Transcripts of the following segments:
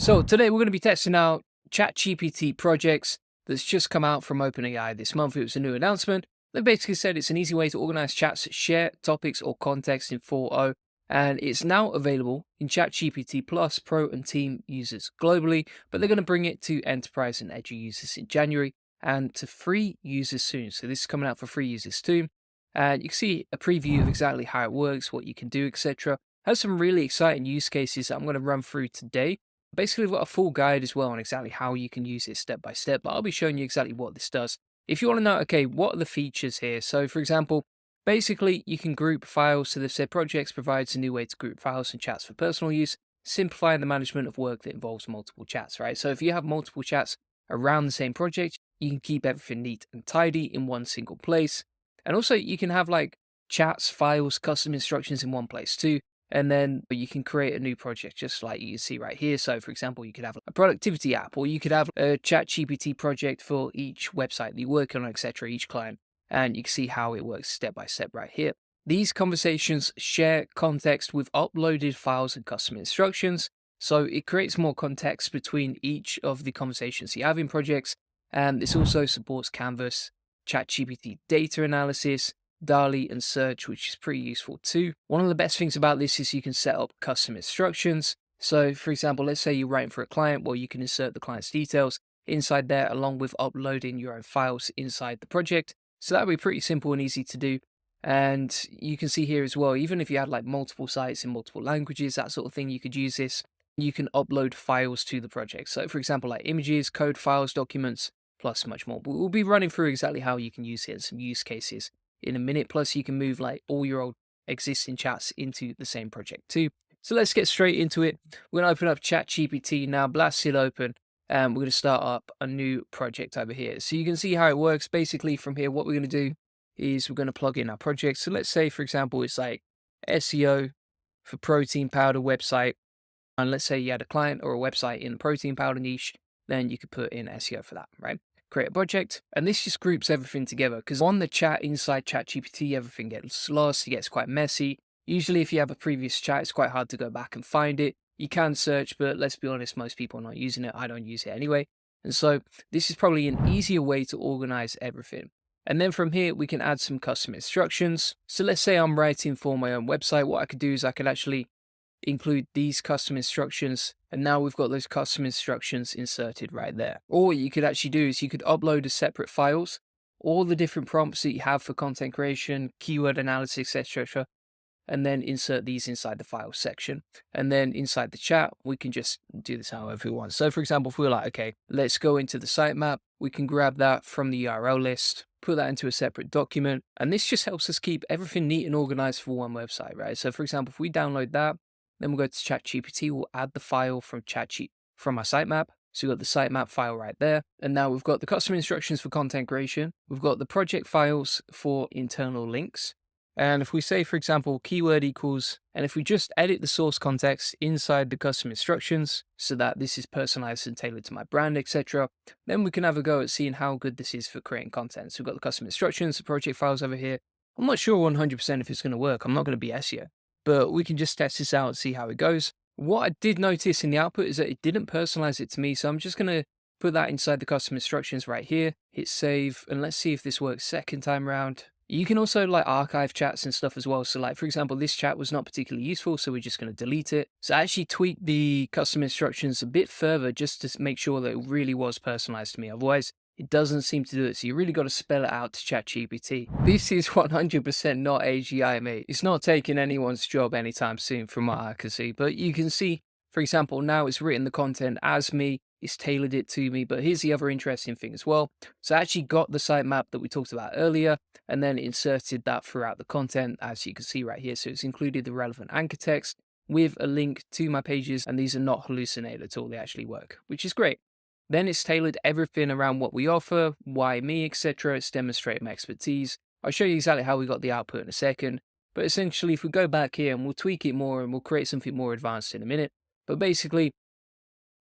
So today we're going to be testing out ChatGPT projects that's just come out from OpenAI this month. It was a new announcement. They basically said it's an easy way to organize chats, share topics or context in 4.0, and it's now available in ChatGPT Plus Pro and Team users globally, but they're going to bring it to enterprise and edge users in January and to free users soon. So this is coming out for free users too. And you can see a preview of exactly how it works, what you can do, etc. Has some really exciting use cases that I'm going to run through today. Basically, we've got a full guide as well on exactly how you can use it step by step, but I'll be showing you exactly what this does. If you want to know, okay, what are the features here? So, for example, basically, you can group files. So, they've said projects provides a new way to group files and chats for personal use, simplifying the management of work that involves multiple chats, right? So, if you have multiple chats around the same project, you can keep everything neat and tidy in one single place. And also, you can have like chats, files, custom instructions in one place too. And then you can create a new project just like you see right here. So for example, you could have a productivity app, or you could have a ChatGPT project for each website that you work on, etc., each client. And you can see how it works step by step right here. These conversations share context with uploaded files and custom instructions. So it creates more context between each of the conversations you have in projects. And this also supports Canvas, ChatGPT data analysis, DALI and search, which is pretty useful too. One of the best things about this is you can set up custom instructions. So for example, let's say you're writing for a client, well, you can insert the client's details inside there along with uploading your own files inside the project. So that would be pretty simple and easy to do. And you can see here as well, even if you had like multiple sites in multiple languages, that sort of thing, you could use this. You can upload files to the project. So for example, like images, code files, documents, plus much more. But we'll be running through exactly how you can use it and some use cases in a minute. Plus you can move like all your old existing chats into the same project too. So let's get straight into it. We're going to open up ChatGPT now, blast it open, and we're going to start up a new project over here. So you can see how it works. Basically from here, what we're going to do is we're going to plug in our project. So let's say, for example, it's like SEO for protein powder website. And let's say you had a client or a website in the protein powder niche, then you could put in SEO for that, right? Create a project, and this just groups everything together because on the chat inside ChatGPT, everything gets lost, it gets quite messy. Usually, if you have a previous chat, it's quite hard to go back and find it. You can search, but let's be honest, most people are not using it. I don't use it anyway. And so, this is probably an easier way to organize everything. And then from here, we can add some custom instructions. So, let's say I'm writing for my own website. What I could do is I could actually include these custom instructions, and now we've got those custom instructions inserted right there. Or what you could actually do is you could upload as separate files all the different prompts that you have for content creation, keyword analysis, etc., and then insert these inside the file section. And then inside the chat, we can just do this however we want. So for example, if we were like, okay, let's go into the sitemap, we can grab that from the URL list, put that into a separate document, and this just helps us keep everything neat and organized for one website, right? So for example, if we download that, then we'll go to ChatGPT, we'll add the file from from our sitemap. So we've got the sitemap file right there. And now we've got the custom instructions for content creation. We've got the project files for internal links. And if we say, for example, keyword equals, and if we just edit the source context inside the custom instructions so that this is personalized and tailored to my brand, etc., then we can have a go at seeing how good this is for creating content. So we've got the custom instructions, the project files over here. I'm not sure 100% if it's going to work. I'm not going to be SEO, but we can just test this out and see how it goes. What I did notice in the output is that it didn't personalize it to me, so I'm just going to put that inside the custom instructions right here, hit save, and let's see if this works second time around. You can also like archive chats and stuff as well. So like, for example, this chat was not particularly useful, so we're just going to delete it. So I actually tweaked the custom instructions a bit further just to make sure that it really was personalized to me. Otherwise, it doesn't seem to do it, so you really got to spell it out to ChatGPT. This is 100% not AGI, mate. It's not taking anyone's job anytime soon from what I can see. But you can see, for example, now it's written the content as me, it's tailored it to me. But here's the other interesting thing as well. So I actually got the sitemap that we talked about earlier, and then inserted that throughout the content, as you can see right here. So it's included the relevant anchor text with a link to my pages, and these are not hallucinated at all. They actually work, which is great. Then it's tailored everything around what we offer, why me, etc. It's demonstrated my expertise. I'll show you exactly how we got the output in a second. But essentially, if we go back here and we'll tweak it more and we'll create something more advanced in a minute. But basically,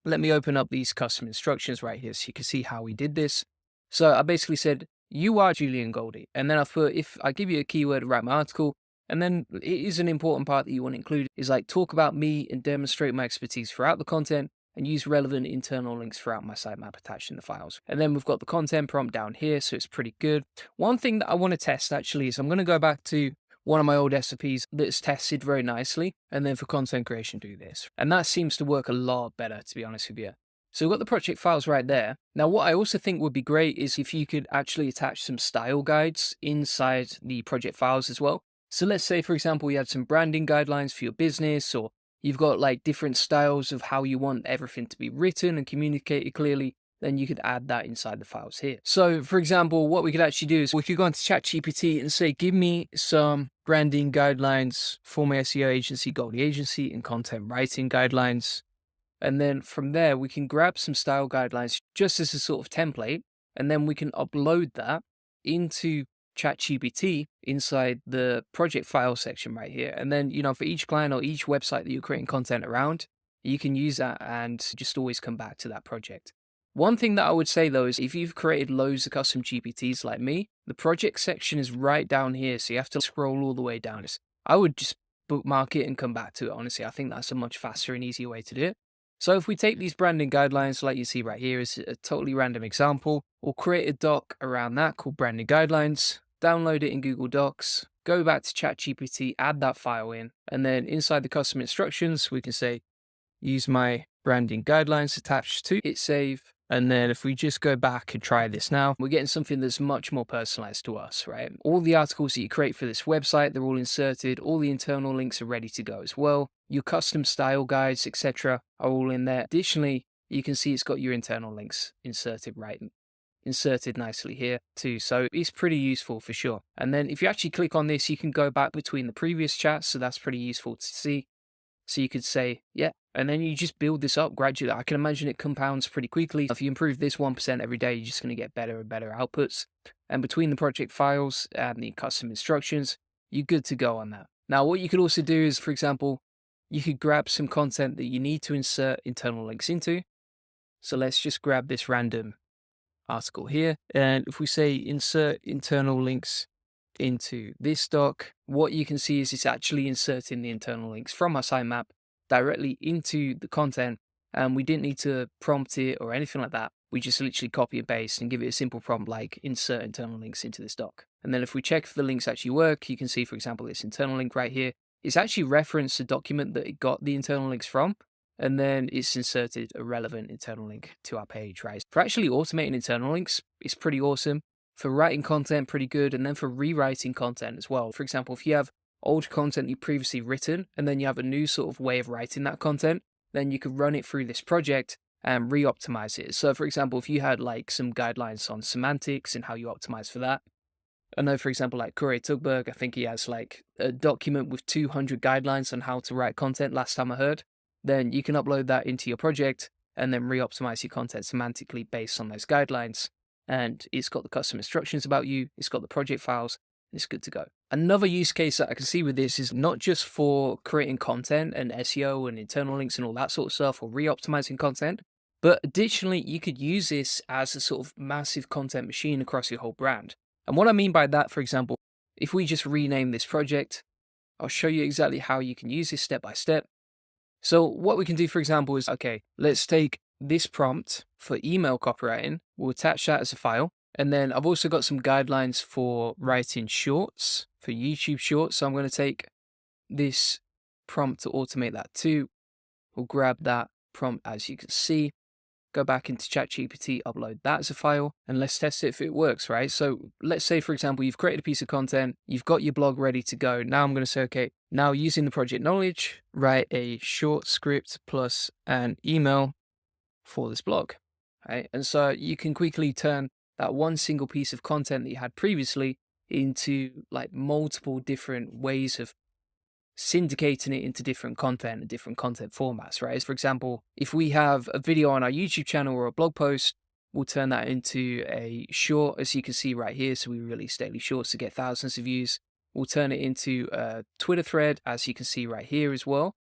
let me open up these custom instructions right here so you can see how we did this. So I basically said, you are Julian Goldie. And then I thought, if I give you a keyword, write my article. And then it is an important part that you want to include is like talk about me and demonstrate my expertise throughout the content. and use relevant internal links throughout my sitemap attached in the files. And then we've got the content prompt down here, so it's pretty good. One thing that I want to test actually is I'm going to go back to one of my old SOPs that's tested very nicely, and then for content creation do this. And that seems to work a lot better, to be honest with you. So we've got the project files right there. Now, what I also think would be great is if you could actually attach some style guides inside the project files as well. So let's say, for example, you had some branding guidelines for your business, or you've got like different styles of how you want everything to be written and communicated clearly, then you could add that inside the files here. So for example, what we could actually do is we could go into ChatGPT and say, give me some branding guidelines for my SEO agency, Goldie Agency, and content writing guidelines. And then from there, we can grab some style guidelines just as a sort of template, and then we can upload that into ChatGPT inside the project file section right here. And then, for each client or each website that you're creating content around, you can use that and just always come back to that project. One thing that I would say though is if you've created loads of custom GPTs like me, the project section is right down here. So you have to scroll all the way down. I would just bookmark it and come back to it. Honestly, I think that's a much faster and easier way to do it. So if we take these branding guidelines, like you see right here, is a totally random example, we'll create a doc around that called branding guidelines, download it in Google Docs, go back to ChatGPT, add that file in, and then inside the custom instructions, we can say, use my branding guidelines attached to, hit save. And then if we just go back and try this now, we're getting something that's much more personalized to us, right? All the articles that you create for this website, they're all inserted. All the internal links are ready to go as well. Your custom style guides, etc., are all in there. Additionally, you can see it's got your internal links inserted nicely here too. So it's pretty useful for sure. And then if you actually click on this, you can go back between the previous chats. So that's pretty useful to see. So you could say, yeah, and then you just build this up gradually. I can imagine it compounds pretty quickly. If you improve this 1% every day, you're just going to get better and better outputs. And between the project files and the custom instructions, you're good to go on that. Now, what you could also do is, for example, you could grab some content that you need to insert internal links into. So let's just grab this random article here. And if we say insert internal links into this doc, what you can see is it's actually inserting the internal links from our sitemap directly into the content, and we didn't need to prompt it or anything like that. We just literally copy and paste and give it a simple prompt like insert internal links into this doc. And then if we check if the links actually work, you can see, for example, this internal link right here, it's actually referenced the document that it got the internal links from, and then it's inserted a relevant internal link to our page, right? For actually automating internal links, it's pretty awesome. For writing content, pretty good. And then for rewriting content as well. For example, if you have old content you've previously written, and then you have a new sort of way of writing that content, then you could run it through this project and re-optimize it. So for example, if you had like some guidelines on semantics and how you optimize for that, I know, for example, like Corey Tugberg, I think he has like a document with 200 guidelines on how to write content last time I heard. Then you can upload that into your project and then re-optimize your content semantically based on those guidelines. And it's got the custom instructions about you, it's got the project files, and it's good to go. Another use case that I can see with this is not just for creating content and SEO and internal links and all that sort of stuff, or re-optimizing content, but additionally, you could use this as a sort of massive content machine across your whole brand. And what I mean by that, for example, if we just rename this project, I'll show you exactly how you can use this step by step. So what we can do, for example, is, okay, let's take this prompt for email copywriting. We'll attach that as a file. And then I've also got some guidelines for writing shorts, for YouTube shorts. So I'm going to take this prompt to automate that too. We'll grab that prompt, as you can see, go back into ChatGPT, upload that as a file, and let's test it if it works, right? So let's say, for example, you've created a piece of content, you've got your blog ready to go. Now I'm going to say, okay, now using the project knowledge, write a short script plus an email for this blog, right? And so you can quickly turn that one single piece of content that you had previously into like multiple different ways of syndicating it into different content and different content formats, right? For example, if we have a video on our YouTube channel or a blog post, we'll turn that into a short, as you can see right here. So we release daily shorts to get thousands of views. We'll turn it into a Twitter thread, as you can see right here as well.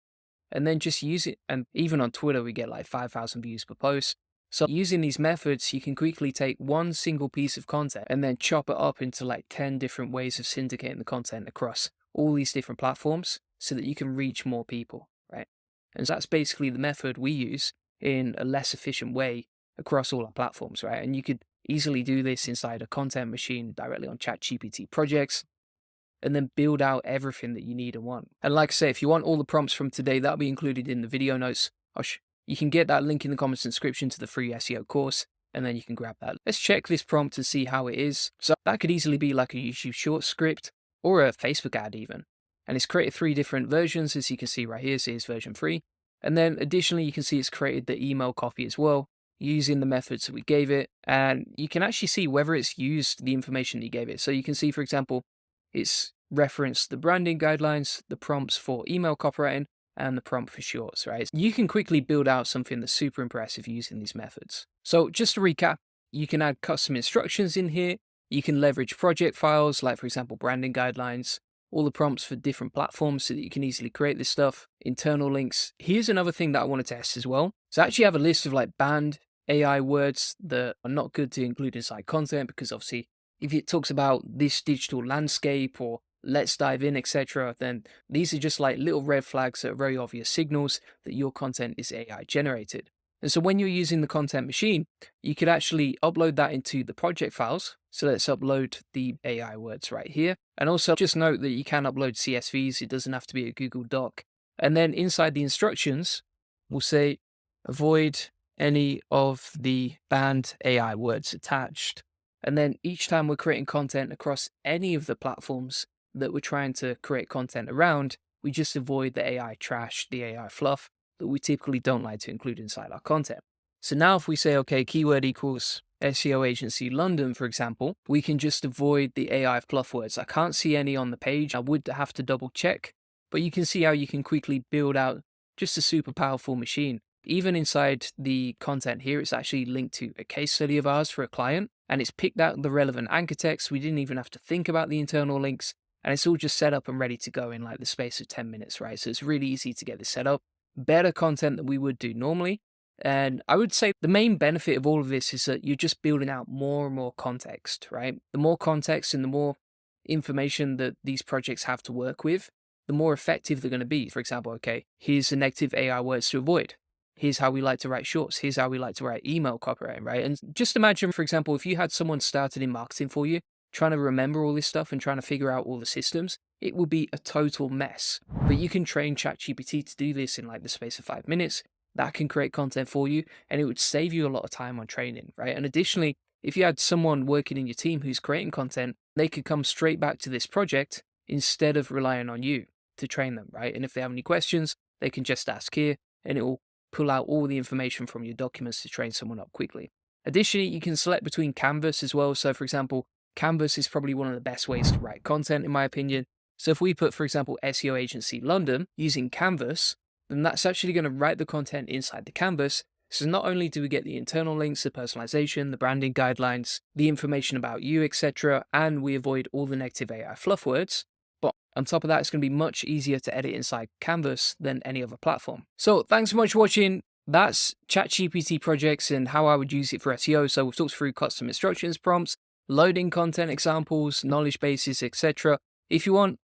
And then just use it. And even on Twitter, we get like 5,000 views per post. So using these methods, you can quickly take one single piece of content and then chop it up into like 10 different ways of syndicating the content across all these different platforms so that you can reach more people, right? And so that's basically the method we use. in a less efficient way across all our platforms, right? And you could easily do this inside a content machine directly on ChatGPT projects and then build out everything that you need and want. And like I say, if you want all the prompts from today, that'll be included in the video notes. You can get that link in the comments description to the free SEO course, and then you can grab that. Let's check this prompt and see how it is. So that could easily be like a YouTube short script or a Facebook ad even. And it's created 3 different versions, as you can see right here. So here's version 3. And then additionally, you can see it's created the email copy as well, using the methods that we gave it. And you can actually see whether it's used the information that you gave it. So you can see, for example, it's referenced the branding guidelines, the prompts for email copywriting, and the prompt for shorts, right? You can quickly build out something that's super impressive using these methods. So just to recap, you can add custom instructions in here. You can leverage project files, like for example, branding guidelines, all the prompts for different platforms so that you can easily create this stuff, internal links. Here's another thing that I want to test as well. So I actually have a list of like banned AI words that are not good to include inside content, because obviously if it talks about this digital landscape or let's dive in, etc., then these are just like little red flags that are very obvious signals that your content is AI generated. And so when you're using the content machine, you could actually upload that into the project files. So let's upload the AI words right here. And also just note that you can upload CSVs. It doesn't have to be a Google Doc. And then inside the instructions, we'll say avoid any of the banned AI words attached. And then each time we're creating content across any of the platforms that we're trying to create content around, we just avoid the AI trash, the AI fluff that we typically don't like to include inside our content. So now if we say, okay, keyword equals SEO agency London, for example, we can just avoid the AI fluff words. I can't see any on the page. I would have to double check, but you can see how you can quickly build out just a super powerful machine. Even inside the content here, it's actually linked to a case study of ours for a client, and it's picked out the relevant anchor text. We didn't even have to think about the internal links, and it's all just set up and ready to go in like the space of 10 minutes, right? So it's really easy to get this set up. Better content than we would do normally. And I would say the main benefit of all of this is that you're just building out more and more context, right? The more context and the more information that these projects have to work with, the more effective they're going to be. For example, okay, here's the negative AI words to avoid. Here's how we like to write shorts. Here's how we like to write email copywriting, right? And just imagine, for example, if you had someone started in marketing for you, trying to remember all this stuff and trying to figure out all the systems, it would be a total mess. But you can train ChatGPT to do this in like the space of 5 minutes. That can create content for you, and it would save you a lot of time on training, right? And additionally, if you had someone working in your team who's creating content, they could come straight back to this project instead of relying on you to train them, right? And if they have any questions, they can just ask here, and it will pull out all the information from your documents to train someone up quickly. Additionally, you can select between Canvas as well. So for example, Canvas is probably one of the best ways to write content, in my opinion. So if we put, for example, SEO agency London using Canvas, then that's actually going to write the content inside the canvas. So not only do we get the internal links, the personalization, the branding guidelines, the information about you, etc., and we avoid all the negative AI fluff words, but on top of that, it's going to be much easier to edit inside Canvas than any other platform. So thanks so much for watching. That's ChatGPT projects and how I would use it for SEO. So we've talked through custom instructions, prompts, loading content examples, knowledge bases, etc. If you want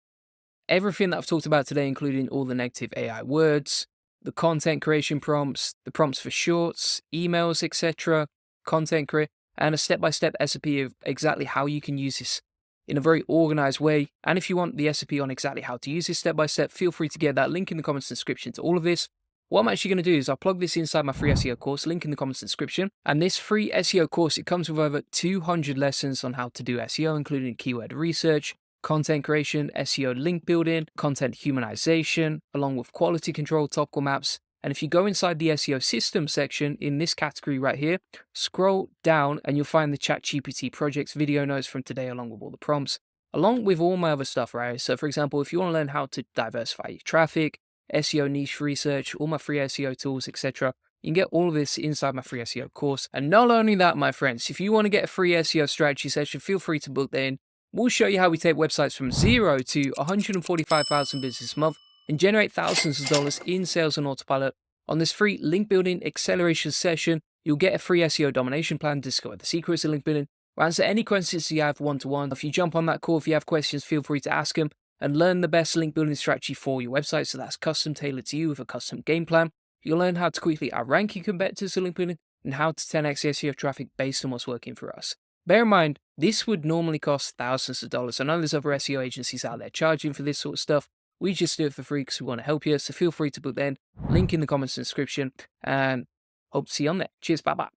everything that I've talked about today, including all the negative AI words, the content creation prompts, the prompts for shorts, emails, etc., content create, and a step-by-step SOP of exactly how you can use this in a very organized way. And if you want the SOP on exactly how to use this step-by-step, feel free to get that link in the comments description to all of this. What I'm actually going to do is I'll plug this inside my free SEO course, link in the comments description. And this free SEO course, it comes with over 200 lessons on how to do SEO, including keyword research, content creation, SEO link building, content humanization, along with quality control, topical maps. And if you go inside the SEO system section in this category right here, scroll down and you'll find the ChatGPT projects video notes from today, along with all the prompts, along with all my other stuff, right? So for example, if you want to learn how to diversify your traffic, SEO niche research, all my free SEO tools, etc., you can get all of this inside my free SEO course. And not only that, my friends, if you want to get a free SEO strategy session, feel free to book that in. We'll show you how we take websites from 0 to 145,000 visits a month and generate thousands of dollars in sales on autopilot. On this free link building acceleration session, you'll get a free SEO domination plan to discover the secrets of link building. We'll answer any questions you have one-to-one. If you jump on that call, if you have questions, feel free to ask them and learn the best link building strategy for your website. So that's custom tailored to you with a custom game plan. You'll learn how to quickly outrank your competitors to link building and how to 10x SEO traffic based on what's working for us. Bear in mind, this would normally cost thousands of dollars. I know there's other SEO agencies out there charging for this sort of stuff. We just do it for free because we want to help you. So feel free to book then. Link in the comments and description. And hope to see you on there. Cheers. Bye bye.